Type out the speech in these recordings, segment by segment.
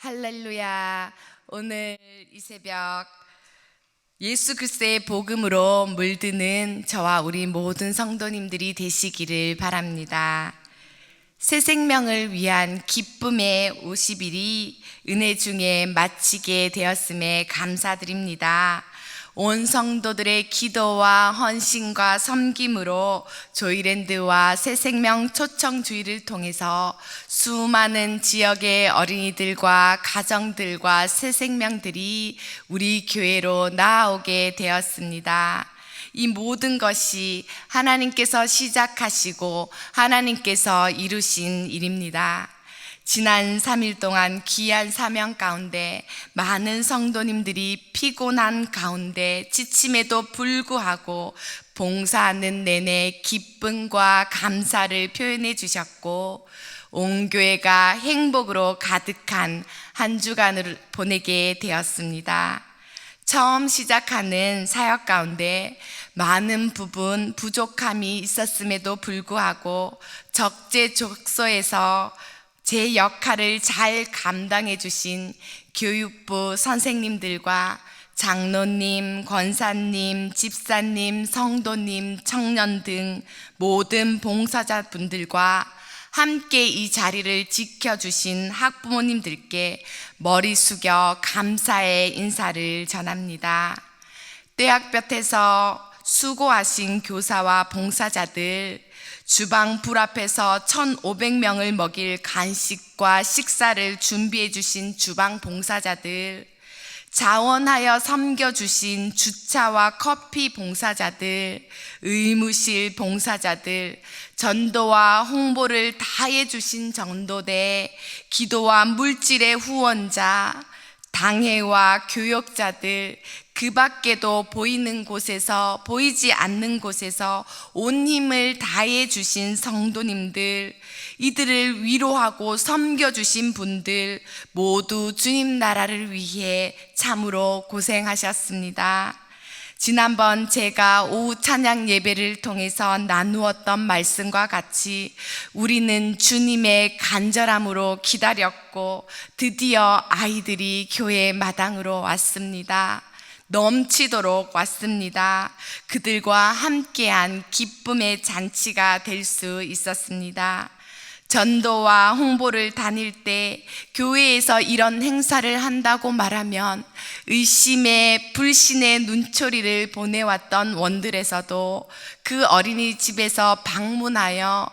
할렐루야. 오늘 이 새벽 예수 그리스도의 복음으로 물드는 저와 우리 모든 성도님들이 되시기를 바랍니다. 새 생명을 위한 기쁨의 50일이 은혜 중에 마치게 되었음에 감사드립니다. 온 성도들의 기도와 헌신과 섬김으로 조이랜드와 새생명 초청주의를 통해서 수많은 지역의 어린이들과 가정들과 새생명들이 우리 교회로 나아오게 되었습니다. 이 모든 것이 하나님께서 시작하시고 하나님께서 이루신 일입니다. 지난 3일 동안 귀한 사명 가운데 많은 성도님들이 피곤한 가운데 지침에도 불구하고 봉사하는 내내 기쁨과 감사를 표현해 주셨고 온 교회가 행복으로 가득한 한 주간을 보내게 되었습니다. 처음 시작하는 사역 가운데 많은 부분 부족함이 있었음에도 불구하고 적재적소에서 제 역할을 잘 감당해 주신 교육부 선생님들과 장로님, 권사님, 집사님, 성도님, 청년 등 모든 봉사자분들과 함께 이 자리를 지켜주신 학부모님들께 머리 숙여 감사의 인사를 전합니다. 떼약볕에서 수고하신 교사와 봉사자들, 주방 불 앞에서 1,500명을 먹일 간식과 식사를 준비해 주신 주방 봉사자들, 자원하여 섬겨주신 주차와 커피 봉사자들, 의무실 봉사자들, 전도와 홍보를 다해 주신 전도대, 기도와 물질의 후원자, 당회와 교역자들, 그 밖에도 보이는 곳에서 보이지 않는 곳에서 온 힘을 다해 주신 성도님들, 이들을 위로하고 섬겨주신 분들 모두 주님 나라를 위해 참으로 고생하셨습니다. 지난번 제가 오후 찬양 예배를 통해서 나누었던 말씀과 같이 우리는 주님의 간절함으로 기다렸고 드디어 아이들이 교회 마당으로 왔습니다. 넘치도록 왔습니다. 그들과 함께한 기쁨의 잔치가 될 수 있었습니다. 전도와 홍보를 다닐 때 교회에서 이런 행사를 한다고 말하면 의심의 불신의 눈초리를 보내왔던 원들에서도 그 어린이집에서 방문하여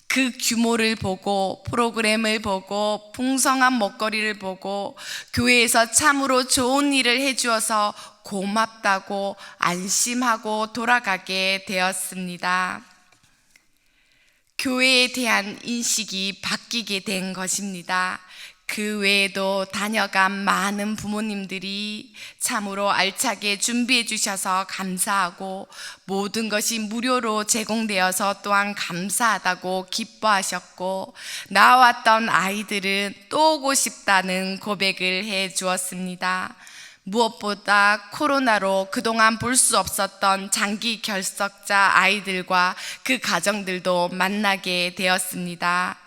그 규모를 보고 프로그램을 보고 풍성한 먹거리를 보고 교회에서 참으로 좋은 일을 해주어서 고맙다고 안심하고 돌아가게 되었습니다. 교회에 대한 인식이 바뀌게 된 것입니다. 그 외에도 다녀간 많은 부모님들이 참으로 알차게 준비해 주셔서 감사하고 모든 것이 무료로 제공되어서 또한 감사하다고 기뻐하셨고 나왔던 아이들은 또 오고 싶다는 고백을 해 주었습니다. 무엇보다 코로나로 그동안 볼 수 없었던 장기 결석자 아이들과 그 가정들도 만나게 되었습니다.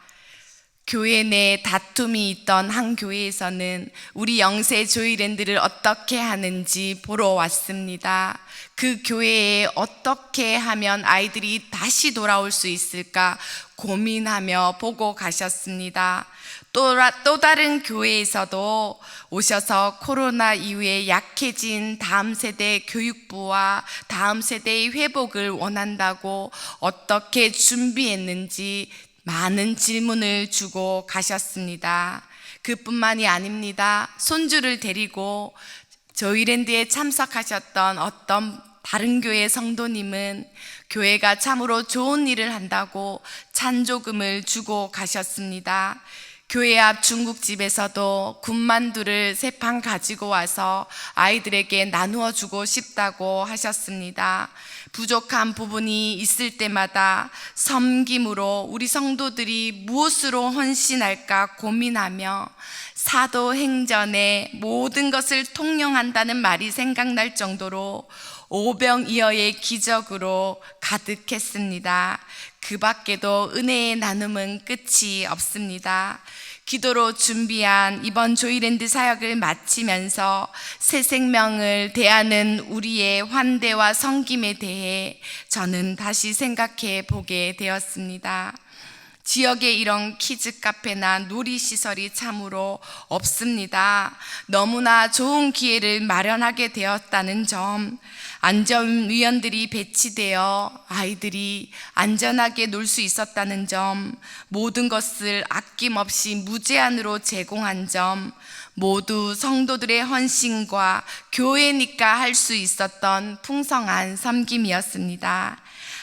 교회 내 다툼이 있던 한 교회에서는 우리 영세 조이랜드를 어떻게 하는지 보러 왔습니다. 그 교회에 어떻게 하면 아이들이 다시 돌아올 수 있을까 고민하며 보고 가셨습니다. 또 다른 교회에서도 오셔서 코로나 이후에 약해진 다음 세대 교육부와 다음 세대의 회복을 원한다고 어떻게 준비했는지 많은 질문을 주고 가셨습니다. 그뿐만이 아닙니다. 손주를 데리고 조이랜드에 참석하셨던 어떤 다른 교회 성도님은 교회가 참으로 좋은 일을 한다고 찬조금을 주고 가셨습니다. 교회 앞 중국집에서도 군만두를 3판 가지고 와서 아이들에게 나누어 주고 싶다고 하셨습니다. 부족한 부분이 있을 때마다 섬김으로 우리 성도들이 무엇으로 헌신할까 고민하며 사도행전에 모든 것을 통용한다는 말이 생각날 정도로 오병이어의 기적으로 가득했습니다. 그 밖에도 은혜의 나눔은 끝이 없습니다. 기도로 준비한 이번 조이랜드 사역을 마치면서 새 생명을 대하는 우리의 환대와 섬김에 대해 저는 다시 생각해 보게 되었습니다. 지역에 이런 키즈 카페나 놀이시설이 참으로 없습니다. 너무나 좋은 기회를 마련하게 되었다는 점, 안전위원들이 배치되어 아이들이 안전하게 놀 수 있었다는 점, 모든 것을 아낌없이 무제한으로 제공한 점, 모두 성도들의 헌신과 교회니까 할 수 있었던 풍성한 섬김이었습니다.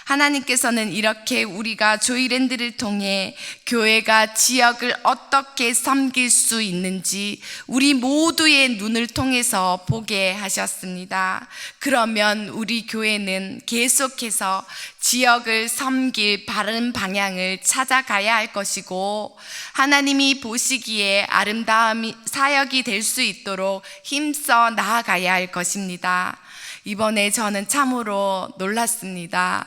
하나님께서는 이렇게 우리가 조이랜드를 통해 교회가 지역을 어떻게 섬길 수 있는지 우리 모두의 눈을 통해서 보게 하셨습니다. 그러면 우리 교회는 계속해서 지역을 섬길 바른 방향을 찾아가야 할 것이고, 하나님이 보시기에 아름다운 사역이 될 수 있도록 힘써 나아가야 할 것입니다. 이번에 저는 참으로 놀랐습니다.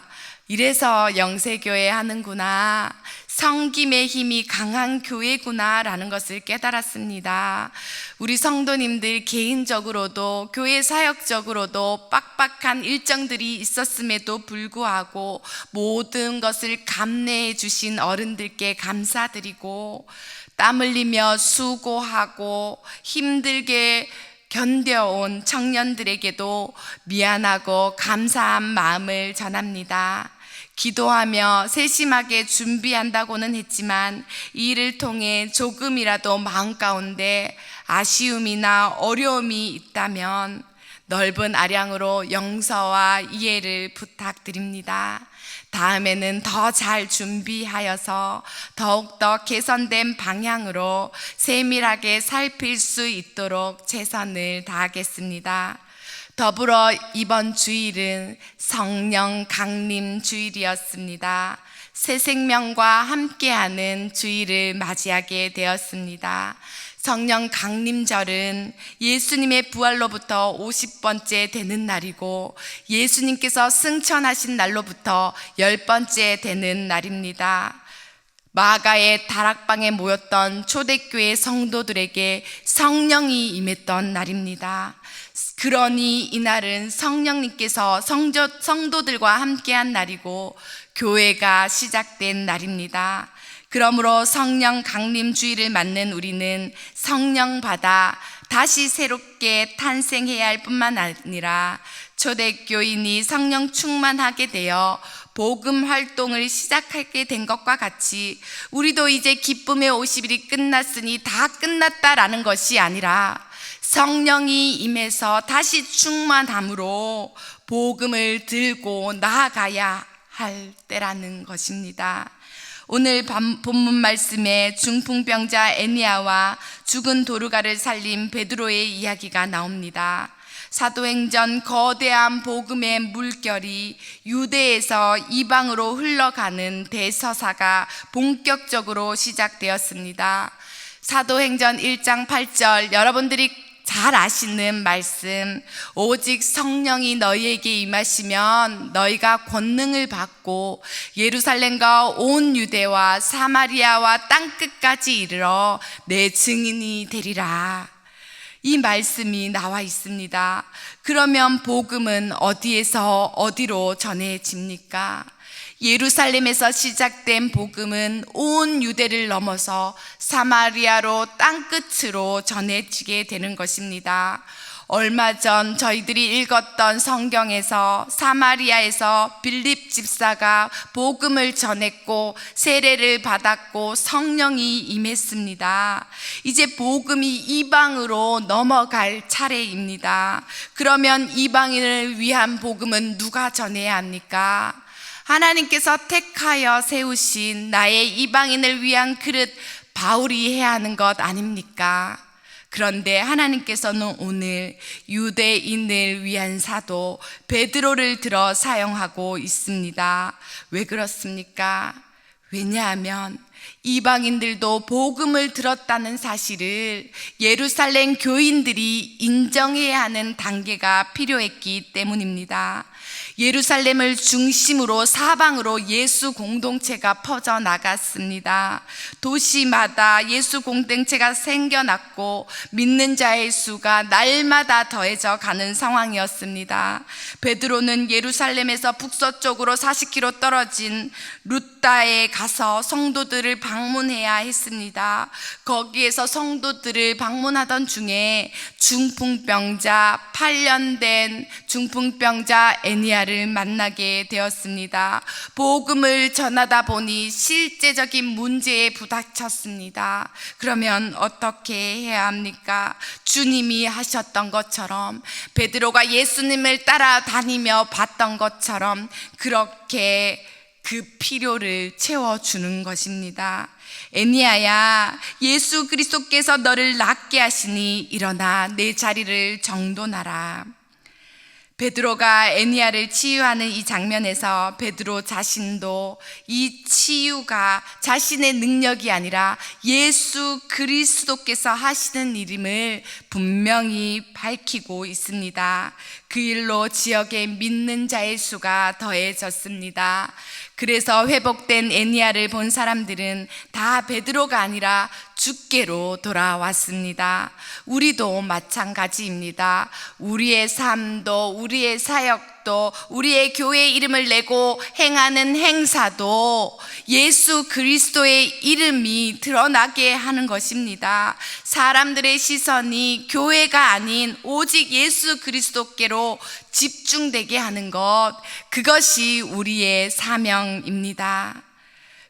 이래서 영세교회 하는구나, 섬김의 힘이 강한 교회구나 라는 것을 깨달았습니다. 우리 성도님들 개인적으로도 교회 사역적으로도 빡빡한 일정들이 있었음에도 불구하고 모든 것을 감내해 주신 어른들께 감사드리고, 땀 흘리며 수고하고 힘들게 견뎌온 청년들에게도 미안하고 감사한 마음을 전합니다. 기도하며 세심하게 준비한다고는 했지만 이 일을 통해 조금이라도 마음 가운데 아쉬움이나 어려움이 있다면 넓은 아량으로 용서와 이해를 부탁드립니다. 다음에는 더 잘 준비하여서 더욱더 개선된 방향으로 세밀하게 살필 수 있도록 최선을 다하겠습니다. 더불어 이번 주일은 성령 강림 주일이었습니다. 새 생명과 함께하는 주일을 맞이하게 되었습니다. 성령 강림절은 예수님의 부활로부터 50번째 되는 날이고 예수님께서 승천하신 날로부터 10번째 되는 날입니다. 마가의 다락방에 모였던 초대교회 성도들에게 성령이 임했던 날입니다. 그러니 이날은 성령님께서 성도들과 함께한 날이고 교회가 시작된 날입니다. 그러므로 성령 강림 주일을 맞는 우리는 성령 받아 다시 새롭게 탄생해야 할 뿐만 아니라 초대교인이 성령 충만하게 되어 복음 활동을 시작하게 된 것과 같이 우리도 이제 기쁨의 50일이 끝났으니 다 끝났다라는 것이 아니라 성령이 임해서 다시 충만함으로 복음을 들고 나아가야 할 때라는 것입니다. 오늘 본문 말씀에 중풍병자 애니야와 죽은 도르가를 살린 베드로의 이야기가 나옵니다. 사도행전 거대한 복음의 물결이 유대에서 이방으로 흘러가는 대서사가 본격적으로 시작되었습니다. 사도행전 1장 8절, 여러분들이 잘 아시는 말씀, 오직 성령이 너희에게 임하시면 너희가 권능을 받고 예루살렘과 온 유대와 사마리아와 땅끝까지 이르러 내 증인이 되리라. 이 말씀이 나와 있습니다. 그러면 복음은 어디에서 어디로 전해집니까? 예루살렘에서 시작된 복음은 온 유대를 넘어서 사마리아로 땅끝으로 전해지게 되는 것입니다. 얼마 전 저희들이 읽었던 성경에서 사마리아에서 빌립 집사가 복음을 전했고 세례를 받았고 성령이 임했습니다. 이제 복음이 이방으로 넘어갈 차례입니다. 그러면 이방인을 위한 복음은 누가 전해야 합니까? 하나님께서 택하여 세우신 나의 이방인을 위한 그릇 바울이 해야 하는 것 아닙니까? 그런데 하나님께서는 오늘 유대인을 위한 사도 베드로를 들어 사용하고 있습니다. 왜 그렇습니까? 왜냐하면 이방인들도 복음을 들었다는 사실을 예루살렘 교인들이 인정해야 하는 단계가 필요했기 때문입니다. 예루살렘을 중심으로 사방으로 예수 공동체가 퍼져나갔습니다. 도시마다 예수 공동체가 생겨났고 믿는 자의 수가 날마다 더해져 가는 상황이었습니다. 베드로는 예루살렘에서 북서쪽으로 40km 떨어진 루다에 가서 성도들을 방문해야 했습니다. 거기에서 성도들을 방문하던 중에 중풍병자, 8년 된 중풍병자 에니야를 만나게 되었습니다. 복음을 전하다 보니 실제적인 문제에 부닥쳤습니다. 그러면 어떻게 해야 합니까? 주님이 하셨던 것처럼, 베드로가 예수님을 따라다니며 봤던 것처럼 그렇게 그 필요를 채워주는 것입니다. 에니야야, 예수 그리스도께서 너를 낫게 하시니 일어나 내 자리를 정돈하라. 베드로가 에니야를 치유하는 이 장면에서 베드로 자신도 이 치유가 자신의 능력이 아니라 예수 그리스도께서 하시는 일임을 분명히 밝히고 있습니다. 그 일로 지역에 믿는 자의 수가 더해졌습니다. 그래서 회복된 에니야를 본 사람들은 다 베드로가 아니라 주께로 돌아왔습니다. 우리도 마찬가지입니다. 우리의 삶도, 우리의 사역도, 우리의 교회 이름을 내고 행하는 행사도 예수 그리스도의 이름이 드러나게 하는 것입니다. 사람들의 시선이 교회가 아닌 오직 예수 그리스도께로 집중되게 하는 것, 그것이 우리의 사명입니다.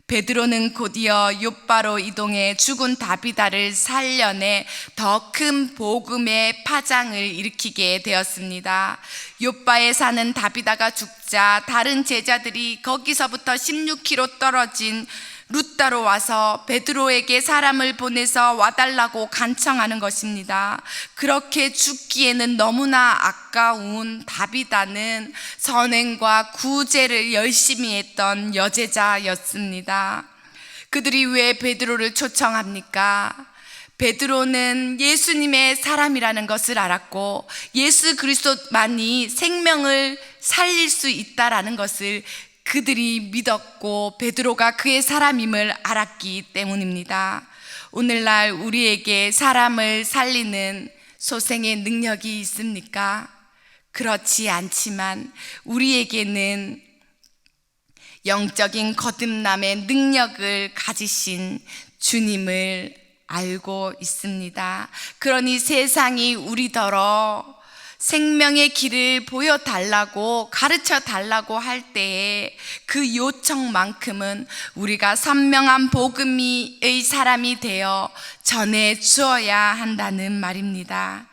베드로는 곧이어 욥바로 이동해 죽은 다비다를 살려내 더 큰 복음의 파장을 일으키게 되었습니다. 욥바에 사는 다비다가 죽자 다른 제자들이 거기서부터 16km 떨어진 루다로 와서 베드로에게 사람을 보내서 와달라고 간청하는 것입니다. 그렇게 죽기에는 너무나 아까운 다비다는 선행과 구제를 열심히 했던 여제자였습니다. 그들이 왜 베드로를 초청합니까? 베드로는 예수님의 사람이라는 것을 알았고 예수 그리스도만이 생명을 살릴 수 있다라는 것을 그들이 믿었고 베드로가 그의 사람임을 알았기 때문입니다. 오늘날 우리에게 사람을 살리는 소생의 능력이 있습니까? 그렇지 않지만 우리에게는 영적인 거듭남의 능력을 가지신 주님을 알고 있습니다. 그러니 세상이 우리더러 생명의 길을 보여달라고 가르쳐달라고 할 때에 그 요청만큼은 우리가 선명한 복음의 사람이 되어 전해주어야 한다는 말입니다.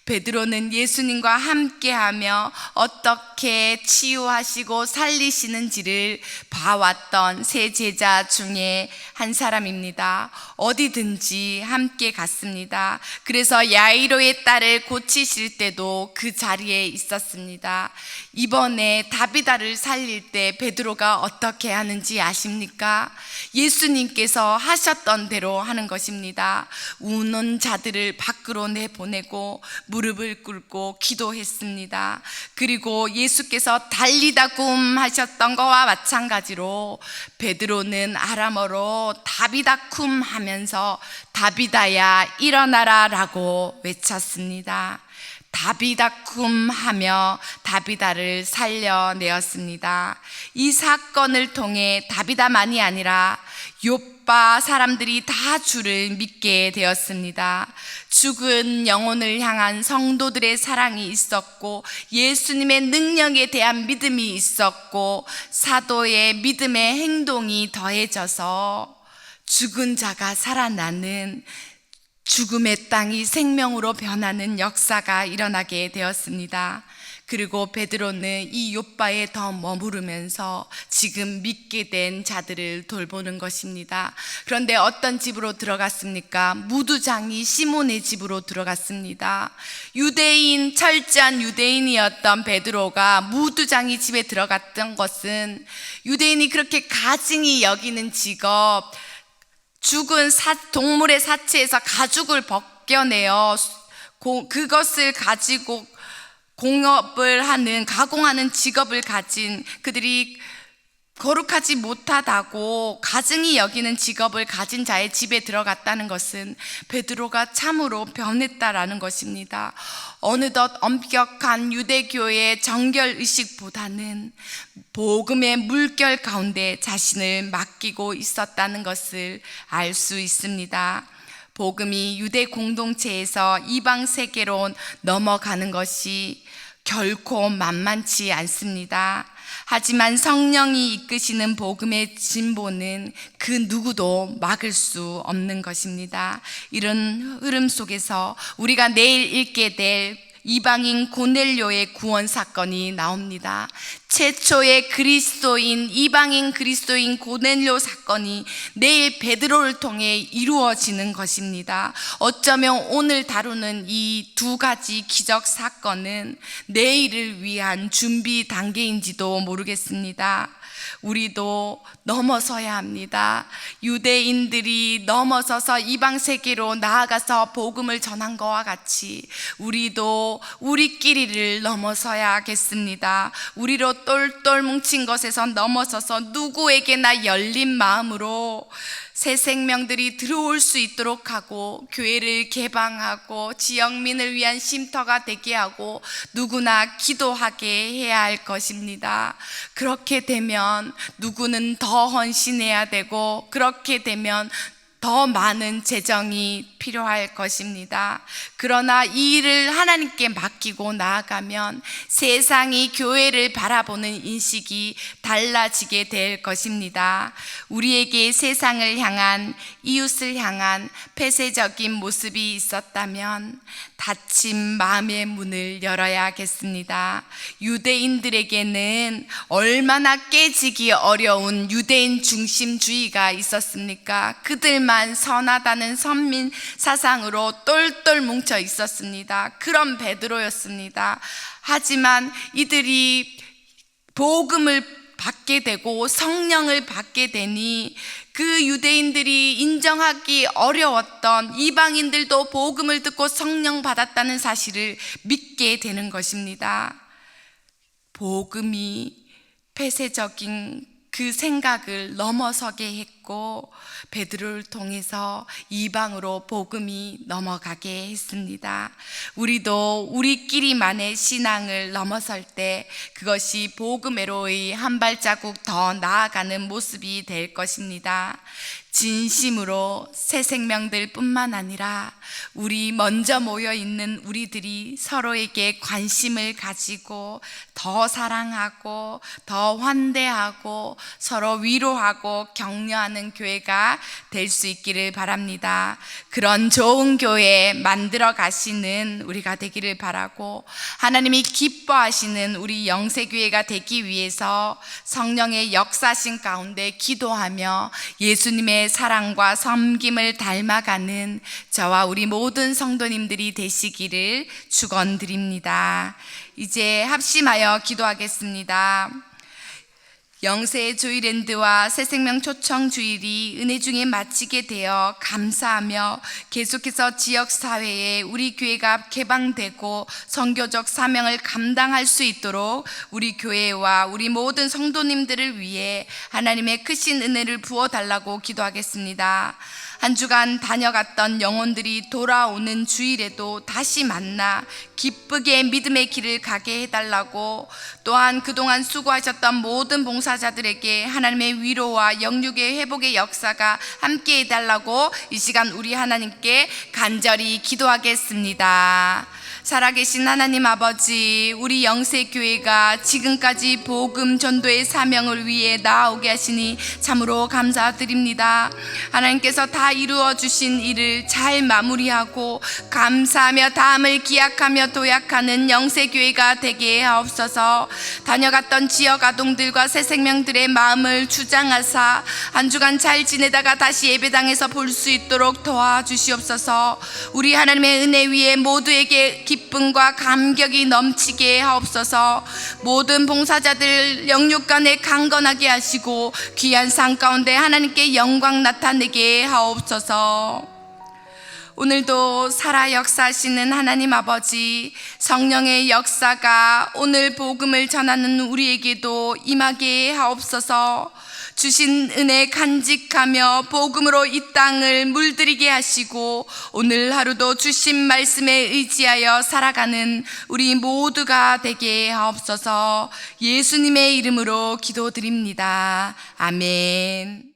베드로는 예수님과 함께하며 어떻게 치유하시고 살리시는지를 봐왔던 세 제자 중에 한 사람입니다. 어디든지 함께 갔습니다. 그래서 야이로의 딸을 고치실 때도 그 자리에 있었습니다. 이번에 다비다를 살릴 때 베드로가 어떻게 하는지 아십니까? 예수님께서 하셨던 대로 하는 것입니다. 우는 자들을 밖으로 내보내고 무릎을 꿇고 기도했습니다. 그리고 예수께서 달리다 쿰 하셨던 것과 마찬가지로 베드로는 아람어로 다비다 쿰 하면서 다비다야 일어나라 라고 외쳤습니다. 다비다 쿰 하며 다비다를 살려내었습니다. 이 사건을 통해 다비다만이 아니라 욥바 사람들이 다 주를 믿게 되었습니다. 죽은 영혼을 향한 성도들의 사랑이 있었고 예수님의 능력에 대한 믿음이 있었고 사도의 믿음의 행동이 더해져서 죽은 자가 살아나는, 죽음의 땅이 생명으로 변하는 역사가 일어나게 되었습니다. 그리고 베드로는 이 욥바에 더 머무르면서 지금 믿게 된 자들을 돌보는 것입니다. 그런데 어떤 집으로 들어갔습니까? 무두장이 시몬의 집으로 들어갔습니다. 유대인, 철저한 유대인이었던 베드로가 무두장이 집에 들어갔던 것은 유대인이 그렇게 가증히 여기는 직업, 죽은 동물의 사체에서 가죽을 벗겨내어 그것을 가지고 공업을 하는, 가공하는 직업을 가진 그들이 거룩하지 못하다고 가증히 여기는 직업을 가진 자의 집에 들어갔다는 것은 베드로가 참으로 변했다라는 것입니다. 어느덧 엄격한 유대교의 정결의식보다는 복음의 물결 가운데 자신을 맡기고 있었다는 것을 알 수 있습니다. 복음이 유대 공동체에서 이방 세계로 넘어가는 것이 결코 만만치 않습니다. 하지만 성령이 이끄시는 복음의 진보는 그 누구도 막을 수 없는 것입니다. 이런 흐름 속에서 우리가 내일 읽게 될 이방인 고넬료의 구원 사건이 나옵니다. 최초의 그리스도인, 이방인 그리스도인 고넬료 사건이 내일 베드로를 통해 이루어지는 것입니다. 어쩌면 오늘 다루는 이 두 가지 기적 사건은 내일을 위한 준비 단계인지도 모르겠습니다. 우리도 넘어서야 합니다. 유대인들이 넘어서서 이방 세계로 나아가서 복음을 전한 것과 같이 우리도 우리끼리를 넘어서야겠습니다. 우리로 똘똘 뭉친 것에서 넘어서서 누구에게나 열린 마음으로 새 생명들이 들어올 수 있도록 하고, 교회를 개방하고 지역민을 위한 쉼터가 되게 하고 누구나 기도하게 해야 할 것입니다. 그렇게 되면 누구는 더 헌신해야 되고, 그렇게 되면 더 많은 재정이 필요할 것입니다. 그러나 이 일을 하나님께 맡기고 나아가면 세상이 교회를 바라보는 인식이 달라지게 될 것입니다. 우리에게 세상을 향한, 이웃을 향한 폐쇄적인 모습이 있었다면 닫힌 마음의 문을 열어야겠습니다. 유대인들에게는 얼마나 깨지기 어려운 유대인 중심주의가 있었습니까? 그들만 선하다는 선민 사상으로 똘똘 뭉쳐 있었습니다. 그런 베드로였습니다. 하지만 이들이 복음을 받게 되고 성령을 받게 되니 그 유대인들이 인정하기 어려웠던 이방인들도 복음을 듣고 성령 받았다는 사실을 믿게 되는 것입니다. 복음이 폐쇄적인 그 생각을 넘어서게 했고, 베드로를 통해서 이방으로 복음이 넘어가게 했습니다. 우리도 우리끼리만의 신앙을 넘어설 때 그것이 복음으로의 한 발자국 더 나아가는 모습이 될 것입니다. 진심으로 새 생명들 뿐만 아니라 우리 먼저 모여 있는 우리들이 서로에게 관심을 가지고 더 사랑하고 더 환대하고 서로 위로하고 격려하는 교회가 될 수 있기를 바랍니다. 그런 좋은 교회 만들어 가시는 우리가 되기를 바라고, 하나님이 기뻐하시는 우리 영세교회가 되기 위해서 성령의 역사신 가운데 기도하며 예수님의 사랑과 섬김을 닮아가는 저와 우리 모든 성도님들이 되시기를 축원드립니다. 이제 합심하여 기도하겠습니다. 영세 조이랜드와 새생명 초청 주일이 은혜 중에 마치게 되어 감사하며, 계속해서 지역사회에 우리 교회가 개방되고 선교적 사명을 감당할 수 있도록 우리 교회와 우리 모든 성도님들을 위해 하나님의 크신 은혜를 부어달라고 기도하겠습니다. 한 주간 다녀갔던 영혼들이 돌아오는 주일에도 다시 만나 기쁘게 믿음의 길을 가게 해달라고, 또한 그동안 수고하셨던 모든 봉사자들에게 하나님의 위로와 영육의 회복의 역사가 함께 해달라고 이 시간 우리 하나님께 간절히 기도하겠습니다. 살아계신 하나님 아버지, 우리 영세교회가 지금까지 복음 전도의 사명을 위해 나아오게 하시니 참으로 감사드립니다. 하나님께서 다 이루어 주신 일을 잘 마무리하고 감사하며 다음을 기약하며 도약하는 영세교회가 되게 하옵소서. 다녀갔던 지역 아동들과 새 생명들의 마음을 주장하사 한 주간 잘 지내다가 다시 예배당에서 볼 수 있도록 도와주시옵소서. 우리 하나님의 은혜 위에 모두에게 기쁨과 감격이 넘치게 하옵소서. 모든 봉사자들 영육간에 강건하게 하시고 귀한 상 가운데 하나님께 영광 나타내게 하옵소서. 오늘도 살아 역사하시는 하나님 아버지, 성령의 역사가 오늘 복음을 전하는 우리에게도 임하게 하옵소서. 주신 은혜 간직하며 복음으로 이 땅을 물들이게 하시고 오늘 하루도 주신 말씀에 의지하여 살아가는 우리 모두가 되게 하옵소서. 예수님의 이름으로 기도드립니다. 아멘.